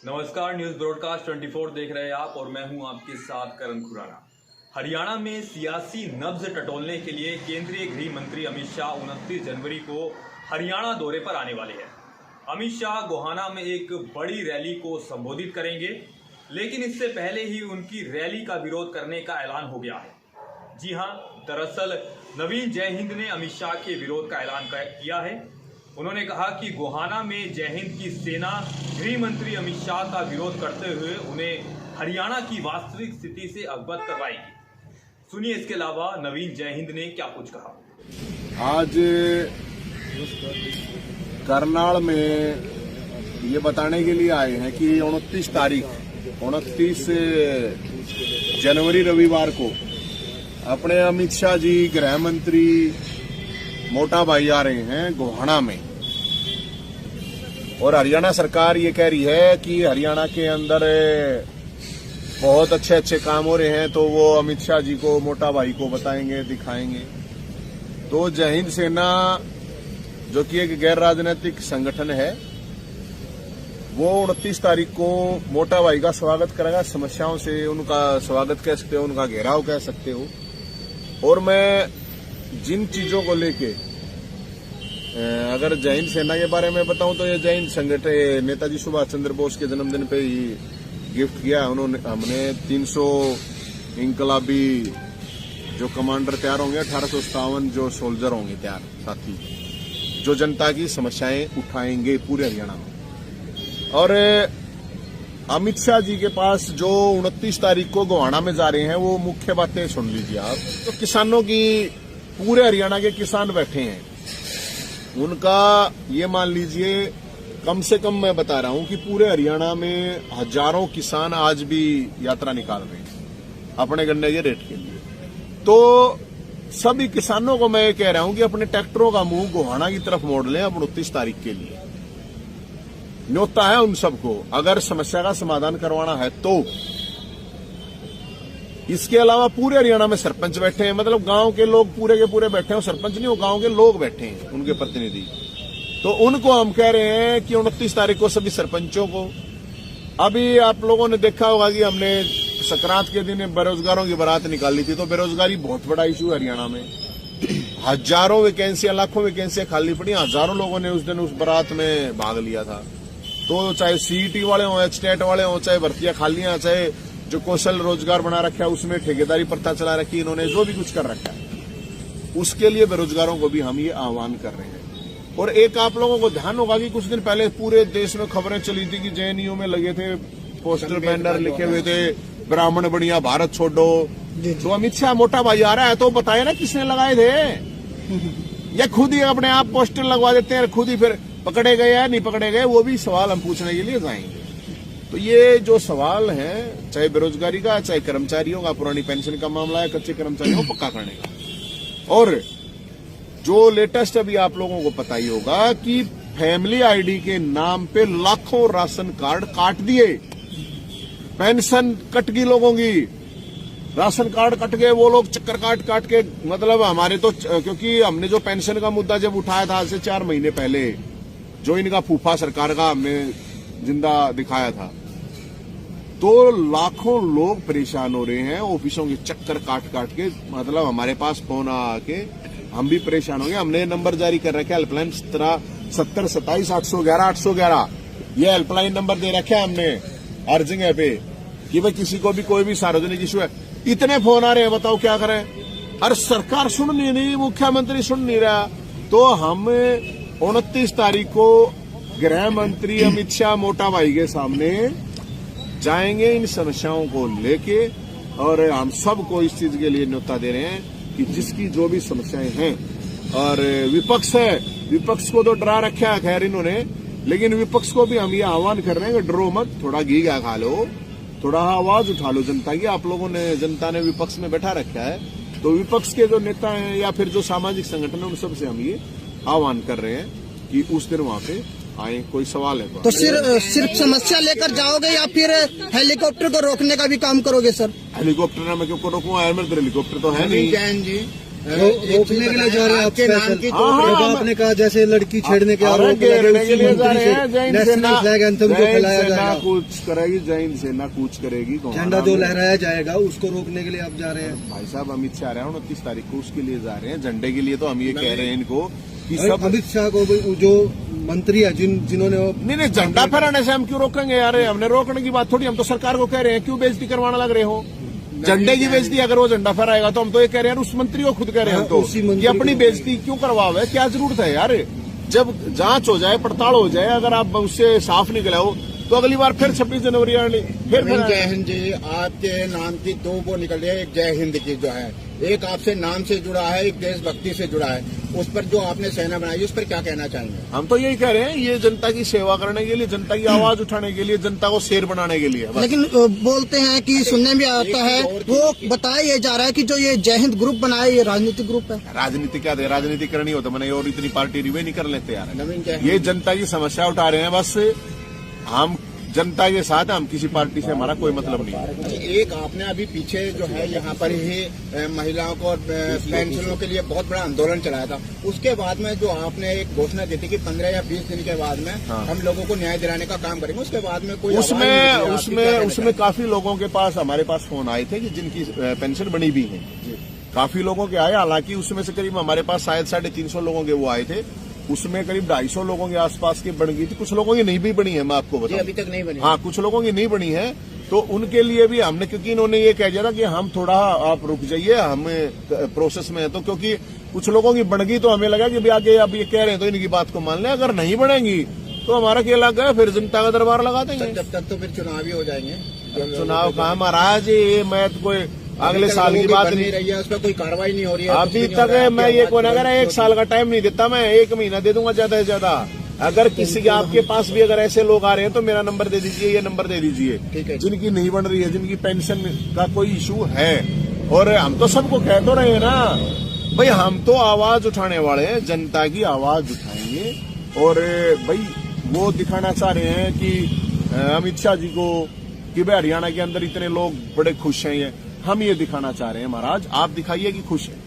नमस्कार, news broadcast 24 देख रहे हैं आप और मैं हूं आपके साथ करण खुराना। हरियाणा में सियासी नब्ज टटोलने के लिए केंद्रीय गृह मंत्री अमित शाह 29 जनवरी को हरियाणा दौरे पर आने वाले हैं। अमित शाह गोहाना में एक बड़ी रैली को संबोधित करेंगे, लेकिन इससे पहले ही उनकी रैली का विरोध करने का ऐलान हो गया है। जी हां, दरअसल नवीन जयहिंद ने अमित शाह के विरोध का ऐलान किया है। उन्होंने कहा कि गोहाना में जयहिंद की सेना गृह मंत्री अमित शाह का विरोध करते हुए उन्हें हरियाणा की वास्तविक स्थिति से अवगत करवाएगी। सुनिए इसके अलावा नवीन जयहिंद ने क्या कुछ कहा। आज करनाल में ये बताने के लिए आए हैं कि 29 जनवरी रविवार को अपने अमित शाह जी गृह मंत्री मोटा भाई आ रहे हैं गोहाना में, और हरियाणा सरकार ये कह रही है कि हरियाणा के अंदर बहुत अच्छे अच्छे काम हो रहे हैं, तो वो अमित शाह जी को मोटा भाई को बताएंगे, दिखाएंगे। तो जयहिंद सेना जो कि एक गैर राजनीतिक संगठन है, वो 29 तारीख को मोटा भाई का स्वागत करेगा। समस्याओं से उनका स्वागत कह सकते हो, उनका घेराव कह सकते हो। और मैं जिन चीजों को लेके अगर जयहिंद सेना के बारे में बताऊं तो ये जयहिंद संगठन नेताजी सुभाष चंद्र बोस के जन्मदिन पे ही गिफ्ट किया। हमने 300 इंकलाबी जो कमांडर तैयार होंगे, 1857 जो सोल्जर होंगे तैयार साथी, जो जनता की समस्याएं उठाएंगे पूरे हरियाणा में। और अमित शाह जी के पास जो 29 तारीख को गोहाना में जा रहे हैं, वो मुख्य बातें सुन लीजिए आप। तो किसानों की, पूरे हरियाणा के किसान बैठे हैं, उनका ये मान लीजिए, कम से कम मैं बता रहा हूं कि पूरे हरियाणा में हजारों किसान आज भी यात्रा निकाल रहे हैं अपने गन्ने के रेट के लिए। तो सभी किसानों को मैं ये कह रहा हूं कि अपने ट्रैक्टरों का मुंह गोहाना की तरफ मोड़ लें अब 29 तारीख के लिए। न्योता है उन सबको, अगर समस्या का समाधान करवाना है तो। इसके अलावा पूरे हरियाणा में सरपंच बैठे हैं, मतलब गांव के लोग पूरे के पूरे बैठे हैं। सरपंच नहीं, वो गांव के लोग बैठे हैं, उनके प्रतिनिधि। तो उनको हम कह रहे हैं कि 29 तारीख को सभी सरपंचों को, अभी आप लोगों ने देखा होगा कि हमने संक्रांत के दिन बेरोजगारों की बारात निकाली थी। तो बेरोजगारी बहुत बड़ा इशू है हरियाणा में। हजारों वैकेंसियां, लाखों वैकेंसियां खाली पड़ी, हजारों लोगों ने उस दिन उस बारात में भाग लिया था। तो चाहे सीईटी वाले हों, स्टेट वाले हों, चाहे भर्तियां खालियां, चाहे जो कौशल रोजगार बना रखा है उसमें ठेकेदारी प्रथा चला रखी, इन्होंने जो भी कुछ कर रखा है, उसके लिए बेरोजगारों को भी हम ये आह्वान कर रहे हैं। और एक आप लोगों को ध्यान होगा कि कुछ दिन पहले पूरे देश में खबरें चली थी कि जेएनयू में लगे थे पोस्टर, बैनर लिखे हुए थे, ब्राह्मण बढ़िया, भारत छोड़ो। तो अमित शाह मोटा भाई आ रहा है तो बताया ना किसने लगाए थे, या खुद ही अपने आप पोस्टर लगवा देते हैं, खुद ही फिर पकड़े गए या नहीं पकड़े गए, वो भी सवाल हम पूछने के लिए जाएंगे। तो ये जो सवाल है, चाहे बेरोजगारी का, चाहे कर्मचारियों का, पुरानी पेंशन का मामला है, कच्चे कर्मचारियों को पक्का करने का। और जो लेटेस्ट अभी आप लोगों को पता ही होगा कि फैमिली आईडी के नाम पे लाखों राशन कार्ड काट दिए, पेंशन कट गई लोगों की, राशन कार्ड कट गए। वो लोग चक्कर काट के, मतलब हमारे तो, क्योंकि हमने जो पेंशन का मुद्दा जब उठाया था आज से 4 महीने पहले, जो इनका फूफा सरकार का हमने जिंदा दिखाया था, तो लाखों लोग परेशान हो रहे हैं ऑफिसों के चक्कर काट के। मतलब हमारे पास फोन आके हम भी परेशान हो गए। हमने नंबर जारी कर रखे, हेल्पलाइन 70 27 811 811, ये हेल्पलाइन नंबर दे रखे हमने अर्जिंग है पे, कि भाई किसी को भी कोई भी सार्वजनिक इशू है। इतने फोन आ रहे हैं, बताओ क्या करें। अरे सरकार सुन नहीं, मुख्यमंत्री सुन नहीं रहा। तो हम 29 तारीख को गृह मंत्री अमित शाह मोटा भाई के सामने जाएंगे इन समस्याओं को लेके, और हम सबको इस चीज के लिए न्योता दे रहे हैं कि जिसकी जो भी समस्याएं हैं। और विपक्ष है, विपक्ष को तो डरा रखा है खैर इन्होंने, लेकिन विपक्ष को भी हम ये आह्वान कर रहे हैं कि डरो मत, थोड़ा घी गा खा लो, थोड़ा आवाज उठा लो जनता की। आप लोगों ने, जनता ने विपक्ष में बैठा रखा है, तो विपक्ष के जो नेता हैं या फिर जो सामाजिक संगठन है, उन सबसे हम ये आह्वान कर रहे हैं कि उस दिन वहां पे आए। कोई सवाल है तो सिर्फ समस्या लेकर जाओगे या फिर हेलीकॉप्टर को रोकने का भी काम करोगे सर? हेलीकॉप्टर में क्यों रोकूंगा यार, मेरे तो हेलीकॉप्टर तो है नहीं। जैन जी, रोकने के लिए जा रहे हैं आपके नाम की हाँ, आपने कहा जैसे लड़की छेड़ने के आरोप घेरने के लिए जा रहे हैं। जैन नेशनल फ्लैग एंथम जो फैलाया जाएगा, कूच करेगी, जैन सेना कूच करेगी, झंडा जो लहराया जाएगा उसको रोकने के लिए आप जा रहे हैं। भाई साहब अमित शाह रहे हैं 29 तारीख को, उसके लिए जा रहे हैं। झंडे के लिए तो हम ये कह रहे हैं इनको कि सब अमित शाह को जो मंत्री है जिन्होंने नहीं झंडा फहराने से हम क्यों रोकेंगे यार? हमने रोकने की बात थोड़ी, हम तो सरकार को कह रहे हैं क्यों बेइज्जती करवाना लग रहे हो? झंडे की बेइज्जती अगर वो झंडा फहराएगा तो हम तो ये कह रहे हैं, उस मंत्री को खुद कह रहे हैं हम तो कि अपनी बेइज्जती क्यों करवावे, क्या जरूरत है यार? जब जांच हो जाए, पड़ताल हो जाए, अगर आप उससे साफ निकले हो तो अगली बार फिर 26 जनवरी आने फिर जय हिंद जी। आपके नाम की दो वो निकल रही है, एक जय हिंद की जो है, एक आपसे नाम से जुड़ा है, एक देशभक्ति से जुड़ा है। उस पर जो आपने सेना बनाई उस पर क्या कहना चाहेंगे? हम तो यही कह रहे हैं, ये जनता की सेवा करने के लिए, जनता की आवाज उठाने के लिए, जनता को शेर बनाने के लिए। लेकिन बोलते हैं कि सुनने में आता है, वो बताया ये जा रहा है कि जो ये जय हिंद ग्रुप बना है ये राजनीतिक ग्रुप है। राजनीति क्या दे, राजनीति करनी हो तो मैंने और इतनी पार्टी रिवे नहीं कर लेते यार। नवीन जय ये जनता की समस्या उठा रहे हैं, बस हम जनता के साथ, हम किसी पार्टी से हमारा कोई मतलब नहीं है। एक आपने अभी पीछे जो है यहाँ पर ही महिलाओं को पेंशनों के लिए बहुत बड़ा आंदोलन चलाया था, उसके बाद में जो आपने एक घोषणा दी थी कि 15 या 20 दिन के बाद में हम लोगों को न्याय दिलाने का काम करेंगे, उसके बाद में कोई उसमें काफी लोगों के पास, हमारे पास फोन आए थे कि जिनकी पेंशन बनी भी है, काफी लोगों के आए। हालांकि उसमें से करीब हमारे पास शायद 350 लोगों के वो आए थे, उसमें करीब 250 लोगों के आसपास की बन गई थी। कुछ लोगों की नहीं भी बनी है, मैं आपको बताऊं, अभी तक नहीं बनी। हाँ, कुछ लोगों की नहीं बनी है, तो उनके लिए भी हमने, क्योंकि इन्होंने ये कह दिया था कि हम थोड़ा आप रुक जाइए, हम प्रोसेस में है, तो क्योंकि कुछ लोगों की बन गई तो हमें लगा कि आगे अब ये कह रहे हैं तो इनकी बात को मान लें। अगर नहीं बनेंगी तो हमारा क्या लग गया, फिर जनता का दरबार लगा देंगे। जब तक तो फिर चुनाव ही हो जाएंगे। चुनाव कहाँ महाराज, ये मैं तो कोई अगले साल की बात नहीं रही है, उस पर कोई कार्रवाई नहीं हो रही है अभी तक। मैं ये कौन, अगर 1 साल का टाइम नहीं देता, मैं 1 महीना दे दूंगा ज्यादा से ज्यादा। अगर किसी के आपके पास भी अगर ऐसे लोग आ रहे हैं तो मेरा नंबर दे दीजिए, ये नंबर दे दीजिए, ठीक है। जिनकी नहीं बन रही है, जिनकी पेंशन का कोई इशू है। और हम तो सबको कह तो रहे हैं ना भाई, हम तो आवाज उठाने वाले हैं, जनता की आवाज उठाएंगे। और भाई वो दिखाना चाह रहे हैं कि अमित शाह जी को कि भाई हरियाणा के अंदर इतने लोग बड़े खुश हैं, हम ये दिखाना चाह रहे हैं महाराज, आप दिखाइए कि खुश हैं,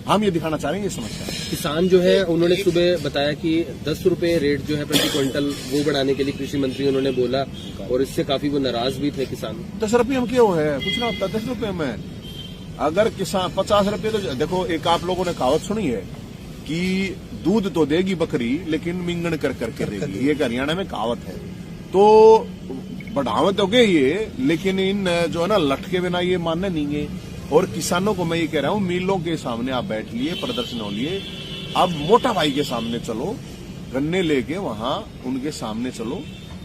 हम ये दिखाना चाह रहे हैं ये समस्या है। किसान जो है उन्होंने सुबह बताया कि 10 रुपए रेट जो है प्रति क्विंटल वो बढ़ाने के लिए कृषि मंत्री उन्होंने बोला, और इससे काफी वो नाराज भी थे किसान। 10 रुपये में क्यों है, कुछ ना होता 10 रुपये में। अगर किसान 50 रुपये, तो देखो एक आप लोगों ने कहावत सुनी है कि दूध तो देगी बकरी लेकिन मिंगन कर करके देगी, ये हरियाणा में कहावत है। तो बढ़ावा तो गए ये, लेकिन इन जो है ना लट के बिना ये मानने नहीं है। और किसानों को मैं ये कह रहा हूँ, मिलों के सामने आप बैठ लिए, प्रदर्शन हो लिए, अब मोटा भाई के सामने चलो, गन्ने लेके वहां उनके सामने चलो।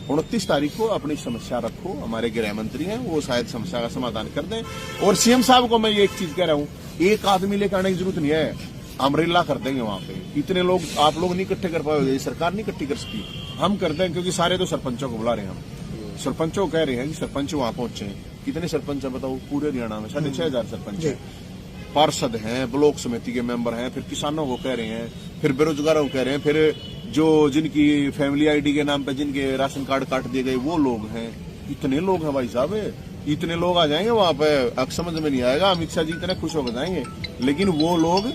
29 तारीख को अपनी समस्या रखो, हमारे गृह मंत्री हैं, वो शायद समस्या का समाधान कर दें। और सीएम साहब को मैं ये एक चीज कह रहा हूँ, एक आदमी लेकर आने की जरूरत नहीं है, अमरेला कर देंगे वहां पे। इतने लोग आप लोग नहीं इकट्ठे कर पाओगे, सरकार नहीं इकट्ठी कर सकती, हम कर दें, क्योंकि सारे तो सरपंचों को बुला रहे हैं। हम सरपंचों को कह रहे हैं कि सरपंच वहां पहुंचे। कितने सरपंच है बताओ पूरे हरियाणा में? 6,500 सरपंच है, पार्षद हैं, ब्लॉक समिति के मेंबर हैं, फिर किसानों को कह रहे हैं, फिर बेरोजगारों को कह रहे हैं, फिर जो जिनकी फैमिली आईडी के नाम पे जिनके राशन कार्ड काट दिए गए वो लोग हैं। इतने लोग हैं भाई साहब, इतने लोग आ जाएंगे वहां पे, अब समझ में नहीं आएगा। अमित शाह जी इतने खुश होकर जाएंगे, लेकिन वो लोग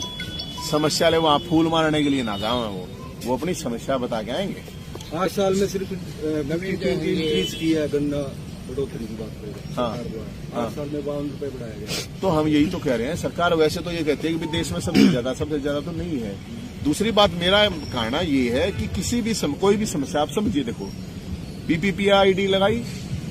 समस्या ले वहां फूल मारने के लिए ना जाए, वो अपनी समस्या बता के आएंगे। 8 साल में सिर्फ इंक्रीज किया है गन्ना बढ़ोतरी की बात करें। हाँ, 8 साल में 52 रुपए बढ़ाया गया। तो हम यही तो कह रहे हैं, सरकार वैसे तो ये कहती है कि देश में सबसे ज्यादा तो नहीं है। दूसरी बात मेरा कहना ये है कि किसी भी कोई भी समस्या आप समझिए, देखो PPP लगाई,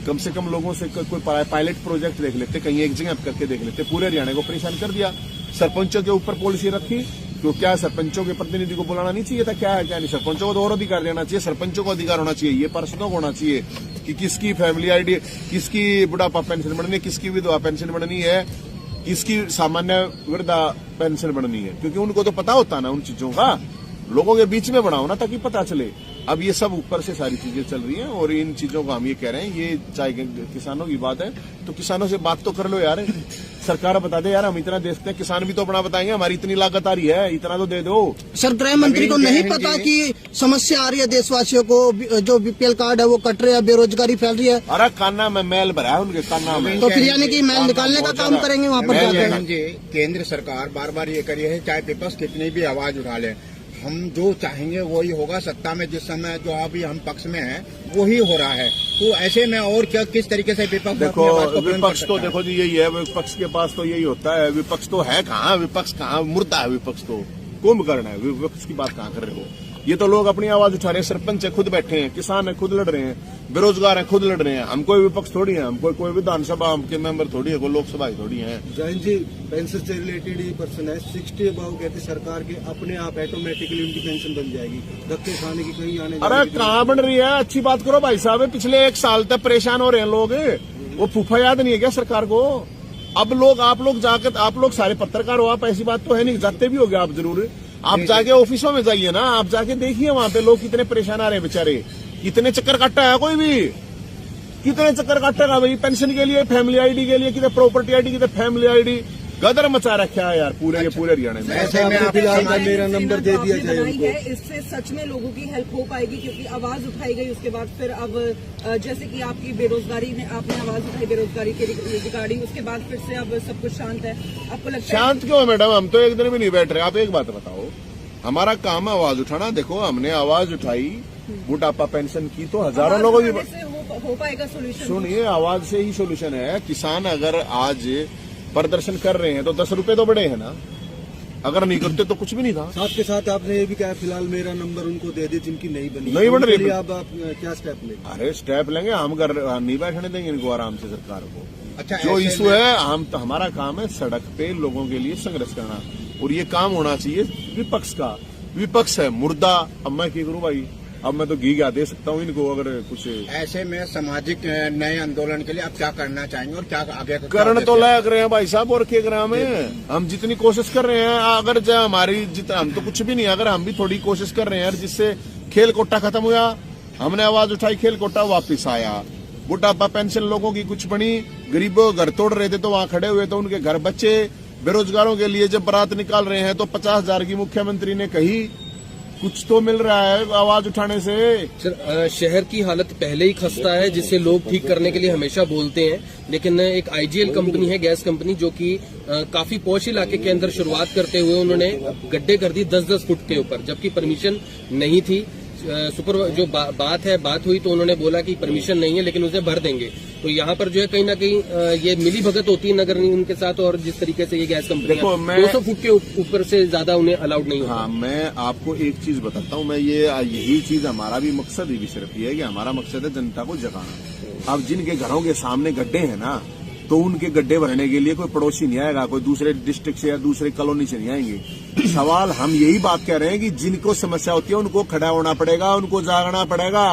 कम से कम लोगों से कोई पायलट प्रोजेक्ट देख लेते, कहीं एक जगह करके देख लेते, पूरे हरियाणा को परेशान कर दिया। सरपंचों के ऊपर पॉलिसी रखी, तो क्या सरपंचों के प्रतिनिधि को बुलाना नहीं चाहिए था? क्या है क्या नहीं, सरपंचों को तो और अधिकार देना चाहिए, सरपंचों को अधिकार होना चाहिए, ये पार्षदों को होना चाहिए कि किसकी फैमिली आईडी, किसकी बुढ़ापा पेंशन बढ़नी, किसकी विधवा पेंशन बढ़नी है, किसकी सामान्य वृद्धा पेंशन बढ़नी है, क्योंकि उनको तो पता होता ना उन चीजों का। लोगों के बीच में बढ़ाओ ना ताकि पता चले। अब ये सब ऊपर से सारी चीजें चल रही हैं और इन चीजों को हम ये कह रहे हैं, ये चाहे किसानों की बात है तो किसानों से बात तो कर लो यार। सरकार बता दे यार, हम इतना देखते हैं, किसान भी तो अपना बताएंगे हमारी इतनी लागत आ रही है, इतना तो दे दो। सर गृह मंत्री को नहीं पता कि समस्या आ रही है देशवासियों को, जो बीपीएल कार्ड है वो कट रहे हैं, बेरोजगारी फैल रही है। अरे कान्ना में मैल भरा है उनके कान्ना में, तो फिर यानी कि मैल निकालने का काम करेंगे वहाँ पर जाकर। जी, केंद्र सरकार बार बार ये करी है, चाहे विपक्ष कितनी भी आवाज उठा ले, हम जो चाहेंगे वही होगा। सत्ता में जिस समय जो अभी हम पक्ष में हैं वही हो रहा है, तो ऐसे में और क्या किस तरीके से विपक्ष देखो, विपक्ष तो देखो जी यही है, विपक्ष के पास तो यही होता है। विपक्ष तो है कहाँ, विपक्ष कहाँ, मुर्दा है विपक्ष तो, कुंभकर्ण है। विपक्ष की बात कहाँ कर रहे हो? ये तो लोग अपनी आवाज उठा रहे हैं, सरपंच है खुद बैठे हैं, किसान है खुद लड़ रहे हैं, बेरोजगार है खुद लड़ रहे हैं। हम कोई विपक्ष थोड़ी है, हम कोई विधानसभा के मेंबर थोड़ी है, कोई लोकसभा थोड़ी है। जैन जी, पेंशन से रिलेटेड ही पर्सन है 60 अबाव कहते सरकार के अपने आप ऑटोमेटिकली उनकी पेंशन बन जाएगी, धक्के खाने की कहीं आने। अरे कहाँ बन रही है? अच्छी बात करो भाई साहब, पिछले 1 साल तक परेशान हो रहे हैं लोग, वो फूफा याद नहीं है क्या सरकार को? अब लोग, आप लोग जाकर, आप लोग सारे पत्रकार हो, आप ऐसी बात तो है नहीं, जाते भी होगे आप जरूर, आप जाके ऑफिसों में जाइए ना, आप जाके देखिए वहां पे लोग कितने परेशान आ रहे हैं बेचारे। कितने चक्कर काटता है कोई भी, कितने चक्कर काटेगा भाई पेंशन के लिए, फैमिली आईडी के लिए, कितने प्रॉपर्टी आईडी, कितने फैमिली आईडी, गदर मचा रखा है यार पूरे के पूरे हरियाणा में। ऐसे में फिलहाल मेरा नंबर दे दिया जाए उनको। इससे सच में लोगों की हेल्प हो पाएगी, क्योंकि आवाज उठाई गई उसके बाद फिर अब जैसे कि आपकी बेरोजगारी में आपने आवाज उठाई बेरोजगारी के रिगार्डिंग, उसके बाद फिर से अब सब कुछ शांत है। आपको लगता है शांत क्यों है मैडम? हम तो एक दिन भी नहीं बैठ रहे। आप एक बात बताओ, हमारा काम है आवाज उठाना। देखो हमने आवाज उठाई, बुढ़ापा पेंशन की, तो हजारों लोगों की हो पाएगा सोल्यूशन। सुनिए, आवाज से ही सोल्यूशन है। किसान अगर आज प्रदर्शन कर रहे हैं तो 10 रुपए तो बढ़े हैं ना, अगर नहीं करते तो कुछ भी नहीं था। साथ के साथ आपने ये भी कहा फिलहाल मेरा नंबर उनको दे दिए जिनकी नहीं बनी, नहीं बन रही, आप क्या स्टेप लेंगे? अरे स्टेप लेंगे हम, घर नहीं बैठने देंगे इनको आराम से सरकार को। अच्छा, जो इशू है हमारा काम है सड़क पे लोगों के लिए संघर्ष करना, और ये काम होना चाहिए विपक्ष का। विपक्ष है मुर्दा, अब मैं क्या करूं भाई, अब मैं तो घी क्या दे सकता हूं इनको अगर कुछ। ऐसे में सामाजिक नए आंदोलन के लिए आप क्या करना चाहेंगे और क्या आगे करण तो लायक रहे हैं भाई साहब, और क्या करें हमें? हम जितनी कोशिश कर रहे हैं, अगर हमारी जितना, हम तो कुछ भी नहीं, अगर हम भी थोड़ी कोशिश कर रहे हैं यार, जिससे खेल कोटा खत्म हुआ, हमने आवाज उठाई, खेल कोटा वापिस आया, बुढ़ापा पेंशन लोगों की कुछ बनी, गरीबों घर तोड़ रहे थे तो वहां खड़े हुए तो उनके घर बचे, बेरोजगारों के लिए जब बारात निकाल रहे हैं तो 50,000 की मुख्यमंत्री ने कही, कुछ तो मिल रहा है आवाज उठाने से। सर, शहर की हालत पहले ही खस्ता है, जिससे लोग ठीक करने के लिए हमेशा बोलते हैं, लेकिन एक आईजीएल कंपनी है, गैस कंपनी, जो कि काफी पॉश इलाके के अंदर शुरुआत करते हुए उन्होंने गड्ढे कर दी 10-10 फुट के ऊपर, जबकि परमिशन नहीं थी। जो बात हुई तो उन्होंने बोला कि परमिशन नहीं है लेकिन उसे भर देंगे। तो यहाँ पर जो है कहीं ना कहीं ये मिली भगत होती है नगर निगम के साथ, और जिस तरीके से ये गैस कंपनी 200 फुट के ऊपर से ज्यादा उन्हें अलाउड नहीं होता। हाँ, मैं आपको एक चीज बताता हूँ, मैं यही चीज हमारा भी मकसद ही सिर्फ ये है कि हमारा मकसद है जनता को जगाना। अब जिनके घरों के सामने गड्ढे हैं ना, तो उनके गड्ढे भरने के लिए कोई पड़ोसी नहीं आएगा, कोई दूसरे डिस्ट्रिक्ट से या दूसरे कॉलोनी से नहीं आएंगे। सवाल हम यही बात कह रहे हैं कि जिनको समस्या होती है उनको खड़ा होना पड़ेगा, उनको जागना पड़ेगा।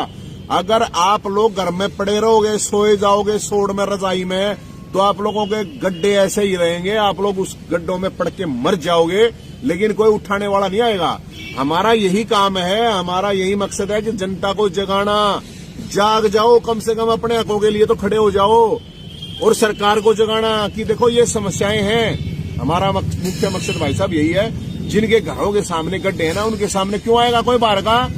अगर आप लोग घर में पड़े रहोगे, सोए जाओगे सोड़ में, रजाई में, तो आप लोगों के गड्ढे ऐसे ही रहेंगे, आप लोग उस गड्ढों में पड़ के मर जाओगे, लेकिन कोई उठाने वाला नहीं आएगा। हमारा यही काम है, हमारा यही मकसद है कि जनता को जगाना। जाग जाओ, कम से कम अपने हकों के लिए तो खड़े हो जाओ, और सरकार को जगाना कि देखो ये समस्याएं हैं। हमारा मुख्य मकसद भाई साहब यही है, जिनके घरों के सामने गड्ढे हैं ना, उनके सामने क्यों आएगा कोई बाहर का?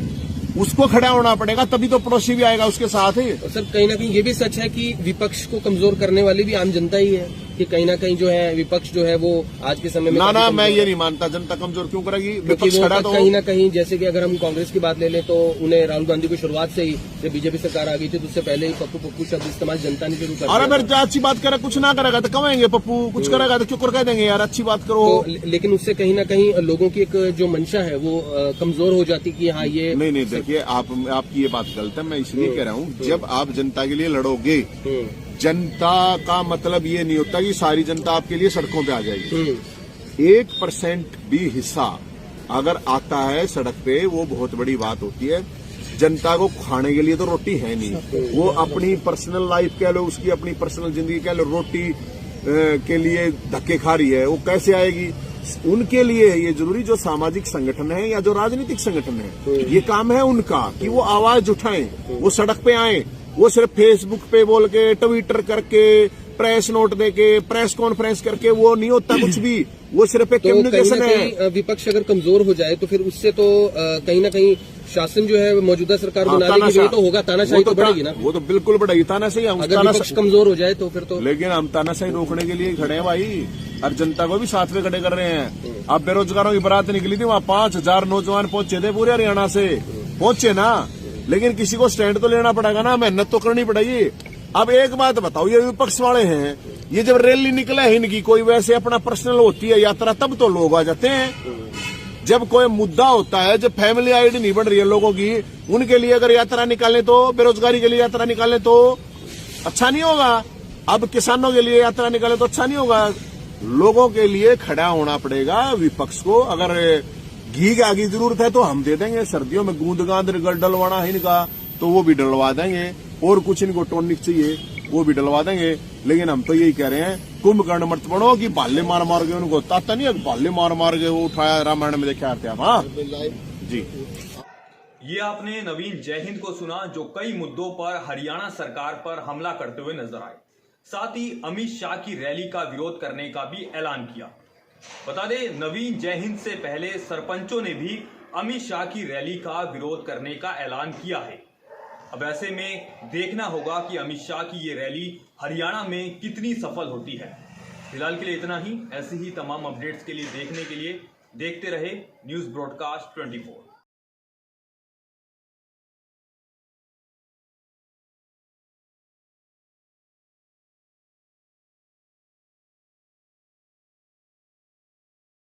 उसको खड़ा होना पड़ेगा, तभी तो पड़ोसी भी आएगा उसके साथ ही। और सर, कहीं ना कहीं ये भी सच है कि विपक्ष को कमजोर करने वाली भी आम जनता ही है, कि कहीं ना कहीं जो है विपक्ष जो है वो आज के समय में ना मैं ये नहीं मानता जनता कमजोर क्यों करेगी। विपक्ष खड़ा तो कहीं ना कहीं, जैसे कि अगर हम कांग्रेस की बात ले लें तो उन्हें राहुल गांधी को शुरुआत से ही, जब बीजेपी सरकार आ गई थी तो उससे पहले ही पप्पू शब्द इस्तेमाल जनता ने शुरू कर दिया। अरे मेरे अच्छी बात करे, कुछ ना करेगा तो कमाएंगे पप्पू, कुछ करेगा तो क्यों कह देंगे यार, अच्छी बात करो। लेकिन उससे कहीं ना कहीं लोगों की एक जो मंशा है वो कमजोर हो जाती कि हाँ ये नहीं देखिए, आपकी ये बात गलत है। मैं इसलिए कह रहा हूँ, जब आप जनता के लिए लड़ोगे, जनता का मतलब ये नहीं होता कि सारी जनता आपके लिए सड़कों पे आ जाएगी। 1% भी हिस्सा अगर आता है सड़क पे, वो बहुत बड़ी बात होती है। जनता को खाने के लिए तो रोटी है नहीं, वो अपनी पर्सनल लाइफ कह लो, उसकी अपनी पर्सनल जिंदगी कह लो, रोटी के लिए धक्के खा रही है, वो कैसे आएगी? उनके लिए ये जरूरी, जो सामाजिक संगठन है या जो राजनीतिक संगठन है, ये काम है उनका कि वो आवाज उठाएं, वो सड़क पे आए। वो सिर्फ फेसबुक पे बोल के, ट्विटर करके, प्रेस नोट देके, प्रेस कॉन्फ्रेंस करके वो नहीं होता कुछ भी। वो सिर्फ एक कम्युनिकेशन है। विपक्ष अगर कमजोर हो जाए तो फिर उससे तो कहीं ना कहीं शासन जो है मौजूदा सरकार बनाने के लिए तो होगा, तानाशाही तो बढ़ेगी ना। वो तो बिल्कुल बढ़ेगी, तानाशाही। अगर विपक्ष कमजोर हो जाए तो फिर तो, लेकिन हम तानाशाही रोकने के लिए खड़े हैं भाई, और जनता को भी साथ में खड़े कर रहे हैं। अब बेरोजगारों की बारात निकली थी, वहाँ 5,000 नौजवान पहुंचे थे, पूरे हरियाणा से पहुंचे ना। लेकिन किसी को स्टैंड तो लेना पड़ेगा ना, मेहनत तो करनी पड़ेगी। अब एक बात बताओ, ये विपक्ष वाले हैं, ये जब रैली निकला है इनकी, कोई वैसे अपना पर्सनल होती है यात्रा, तब तो लोग आ जाते हैं। जब कोई मुद्दा होता है, जब फैमिली आईडी नहीं बढ़ रही है लोगों की, उनके लिए अगर यात्रा निकालें तो, बेरोजगारी के लिए यात्रा निकालें तो अच्छा नहीं होगा। अब किसानों के लिए यात्रा निकालें तो अच्छा नहीं होगा। लोगों के लिए खड़ा होना पड़ेगा विपक्ष को। अगर घी की जरूरत है तो हम दे देंगे, सर्दियों में गूंद गांद डलवाना है इनका तो वो भी डलवा देंगे, और कुछ इनको टॉनिक चाहिए वो भी डलवा देंगे। लेकिन हम तो यही कह रहे हैं, कुंभकर्ण मत पड़ो कि भाले मार मार के उनको ताता नहीं है, भाले मार मार के वो उठाया, रामायण में देखा थे आप। हाँ जी, ये आपने नवीन जय हिंद को सुना, जो कई मुद्दों पर हरियाणा सरकार पर हमला करते हुए नजर आए। साथ ही अमित शाह की रैली का विरोध करने का भी ऐलान किया। बता दें, नवीन जय हिंद से पहले सरपंचों ने भी अमित शाह की रैली का विरोध करने का ऐलान किया है। अब ऐसे में देखना होगा कि अमित शाह की ये रैली हरियाणा में कितनी सफल होती है। फिलहाल के लिए इतना ही। ऐसी ही तमाम अपडेट्स के लिए देखने के लिए देखते रहे न्यूज़ ब्रॉडकास्ट 24।